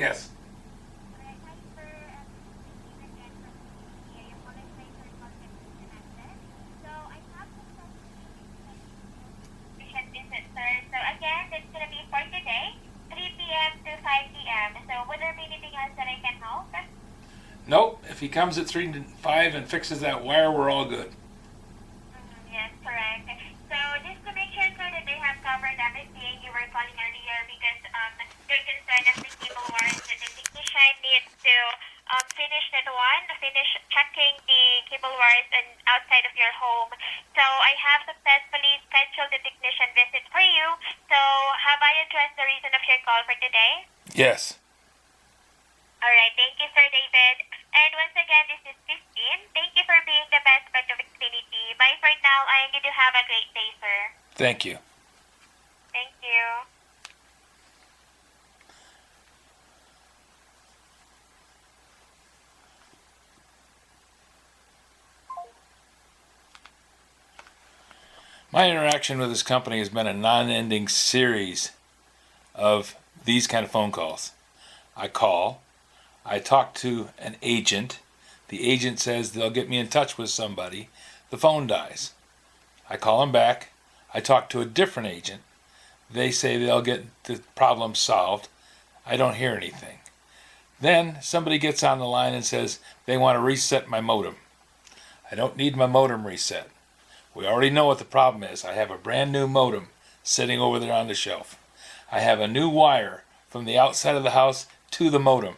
Yes. Alright, hi sir. Speaking again from Xfinity. I apologize for call getting disconnected. So I have successfully rescheduled your technician visit, sir. So again, it's gonna be for today, 3 p.m. to 5 p.m. So would there be anything else that I can help? Nope. If he comes at 3 to 5 and fixes that wire, we're all good. Yes, correct. So just to make sure, sir, that they have covered everything, you were calling earlier because you're concerned of the cable wires that the technician needs to finish checking the cable wires and outside of your home. So I have successfully scheduled the technician visit for you. So have I addressed the reason of your call for today? Yes. All right, thank you, Sir David. And once again, this is 15. Thank you for being the best friend of Xfinity. Bye for now, and you do have a great day, sir. Thank you. Thank you. My interaction with this company has been a non-ending series of these kind of phone calls. I call, I talk to an agent. The agent says they'll get me in touch with somebody. The phone dies. I call them back. I talk to a different agent. They say they'll get the problem solved. I don't hear anything. Then somebody gets on the line and says they want to reset my modem. I don't need my modem reset. We already know what the problem is. I have a brand new modem sitting over there on the shelf. I have a new wire from the outside of the house to the modem.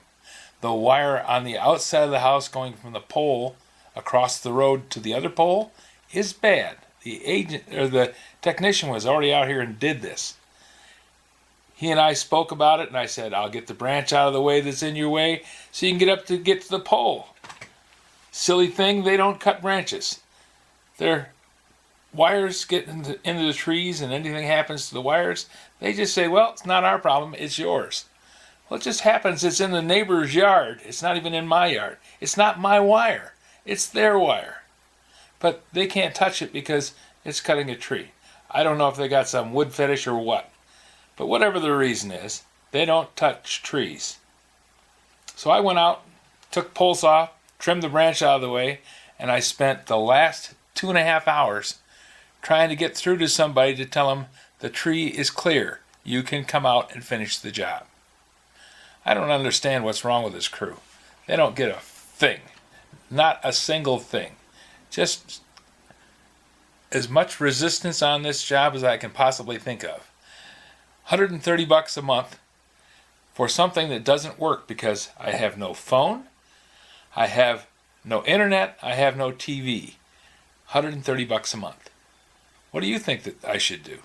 The wire on the outside of the house going from the pole across the road to the other pole is bad. The agent or the technician was already out here and did this. He and I spoke about it, and I said, I'll get the branch out of the way that's in your way so you can get to the pole. Silly thing, they don't cut branches. Their wires get into the trees and anything happens to the wires, they just say, well, it's not our problem, it's yours. Well, it just happens it's in the neighbor's yard. It's not even in my yard. It's not my wire. It's their wire. But they can't touch it because it's cutting a tree. I don't know if they got some wood fetish or what. But whatever the reason is, they don't touch trees. So I went out, took poles off, trimmed the branch out of the way, and I spent the last 2.5 hours trying to get through to somebody to tell them the tree is clear. You can come out and finish the job. I don't understand what's wrong with this crew. They don't get a thing. Not a single thing. Just as much resistance on this job as I can possibly think of. $130 a month for something that doesn't work because I have no phone, I have no internet, I have no TV. $130 a month. What do you think that I should do?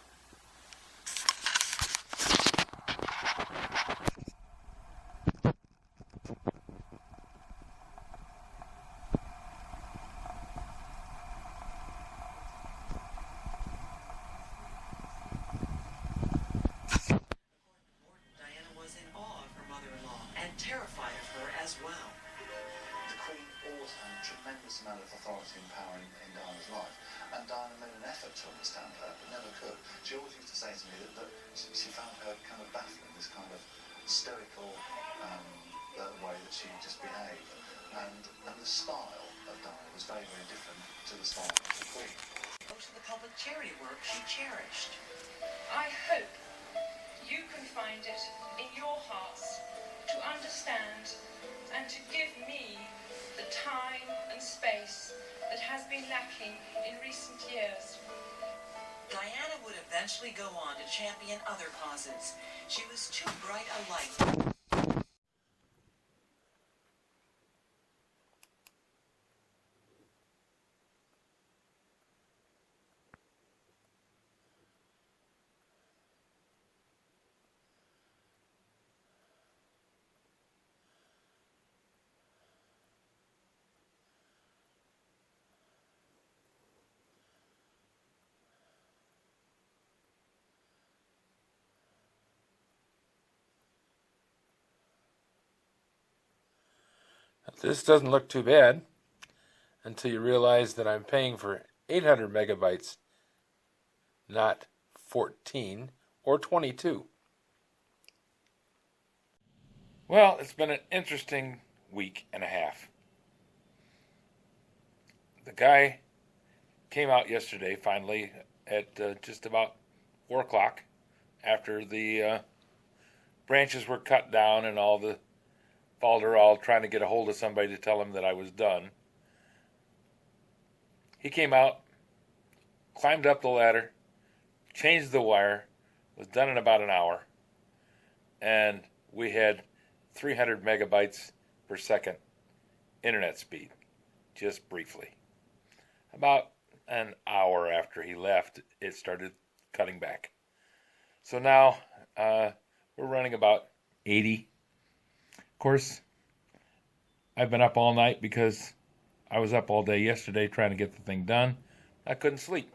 Diana was in awe of her mother-in-law and terrified of her as well. The Queen always had a tremendous amount of authority and power in Diana's life, and Diana made an effort to understand her, but never could. She always used to say to me that she found her kind of baffling, this kind of stoical way that she just behaved, and the style of Diana was very, very different to the style of the Queen. Most of the public charity work she cherished. I hope you can find it in your hearts to understand and to give me the time and space that has been lacking in recent years. Diana would eventually go on to champion other causes. She was too bright a light. This doesn't look too bad until you realize that I'm paying for 800 megabytes, not 14 or 22. Well, it's been an interesting week and a half. The guy came out yesterday finally at just about 4 o'clock after the branches were cut down and all the falderall trying to get a hold of somebody to tell him that I was done. He came out, climbed up the ladder, changed the wire, was done in about an hour, and we had 300 megabytes per second internet speed, just briefly. About an hour after he left, it started cutting back. So now we're running about 80. Of course, I've been up all night because I was up all day yesterday trying to get the thing done. I couldn't sleep.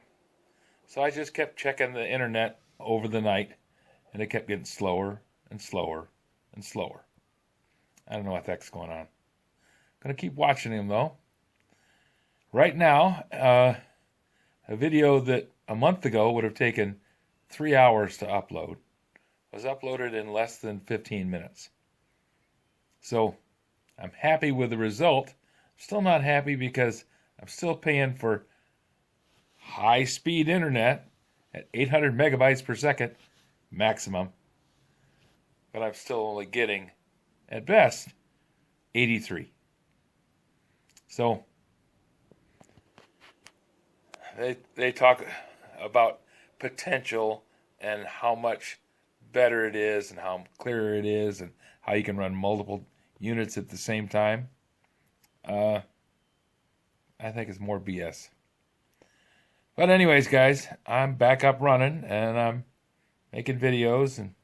So I just kept checking the internet over the night, and it kept getting slower and slower and slower. I don't know what the heck's going on. I'm going to keep watching him, though. Right now, a video that a month ago would have taken 3 hours to upload was uploaded in less than 15 minutes. So I'm happy with the result. I'm still not happy because I'm still paying for high-speed internet at 800 megabytes per second maximum. But I'm still only getting, at best, 83. So they talk about potential and how much better it is and how clearer it is and how you can run multiple units at the same time. I think it's more BS. But anyways, guys, I'm back up running and I'm making videos, and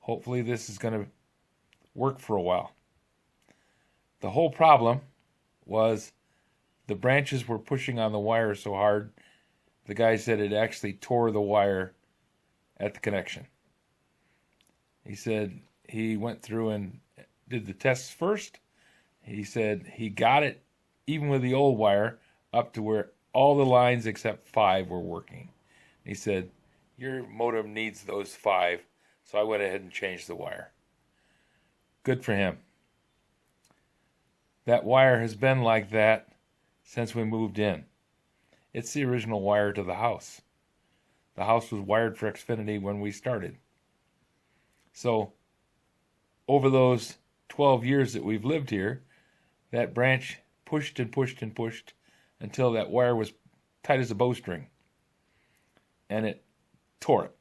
hopefully this is going to work for a while. The whole problem was the branches were pushing on the wire so hard, the guy said it actually tore the wire at the connection. He said he went through and did the tests first. He said he got it, even with the old wire, up to where all the lines except 5 were working. He said, your modem needs those 5, so I went ahead and changed the wire. Good for him. That wire has been like that since we moved in. It's the original wire to the house. The house was wired for Xfinity when we started. So, over those 12 years that we've lived here, that branch pushed and pushed and pushed until that wire was tight as a bowstring. And it tore it.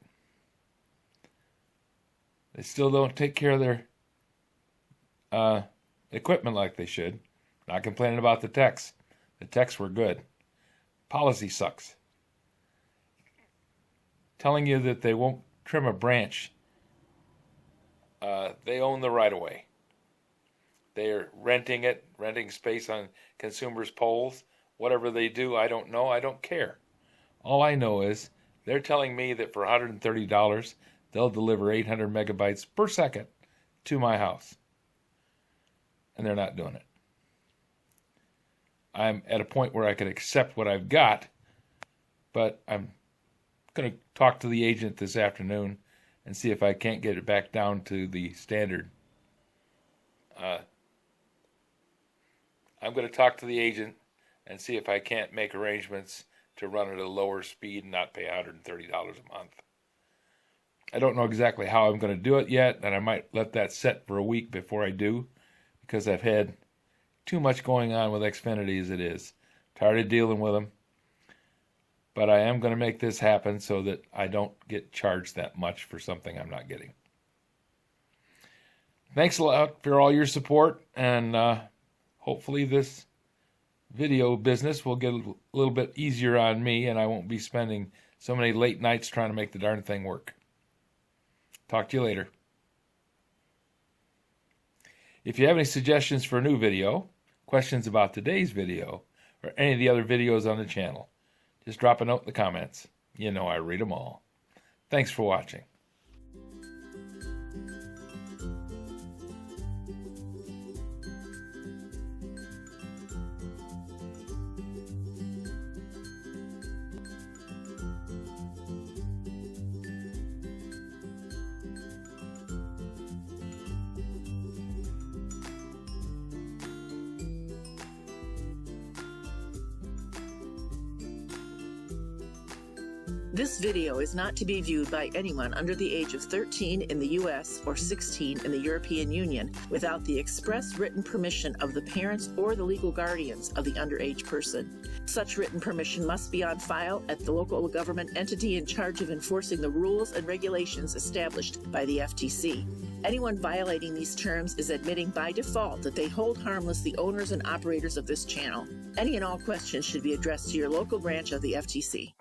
They still don't take care of their equipment like they should. Not complaining about the techs. The techs were good. Policy sucks. Telling you that they won't trim a branch. They own the right of way. They're renting it, renting space on consumers' poles. Whatever they do, I don't know. I don't care. All I know is they're telling me that for $130, they'll deliver 800 megabytes per second to my house. And they're not doing it. I'm at a point where I can accept what I've got, but I'm going to talk to the agent this afternoon and see if I can't get it back down to the standard. I'm going to talk to the agent and see if I can't make arrangements to run at a lower speed and not pay $130 a month. I don't know exactly how I'm going to do it yet, and I might let that set for a week before I do, because I've had too much going on with Xfinity as it is. Tired of dealing with them. But I am going to make this happen so that I don't get charged that much for something I'm not getting. Thanks a lot for all your support, and hopefully this video business will get a little bit easier on me, and I won't be spending so many late nights trying to make the darn thing work. Talk to you later. If you have any suggestions for a new video, questions about today's video, or any of the other videos on the channel, just drop a note in the comments. You know I read them all. Thanks for watching. This video is not to be viewed by anyone under the age of 13 in the U.S. or 16 in the European Union without the express written permission of the parents or the legal guardians of the underage person. Such written permission must be on file at the local government entity in charge of enforcing the rules and regulations established by the FTC. Anyone violating these terms is admitting by default that they hold harmless the owners and operators of this channel. Any and all questions should be addressed to your local branch of the FTC.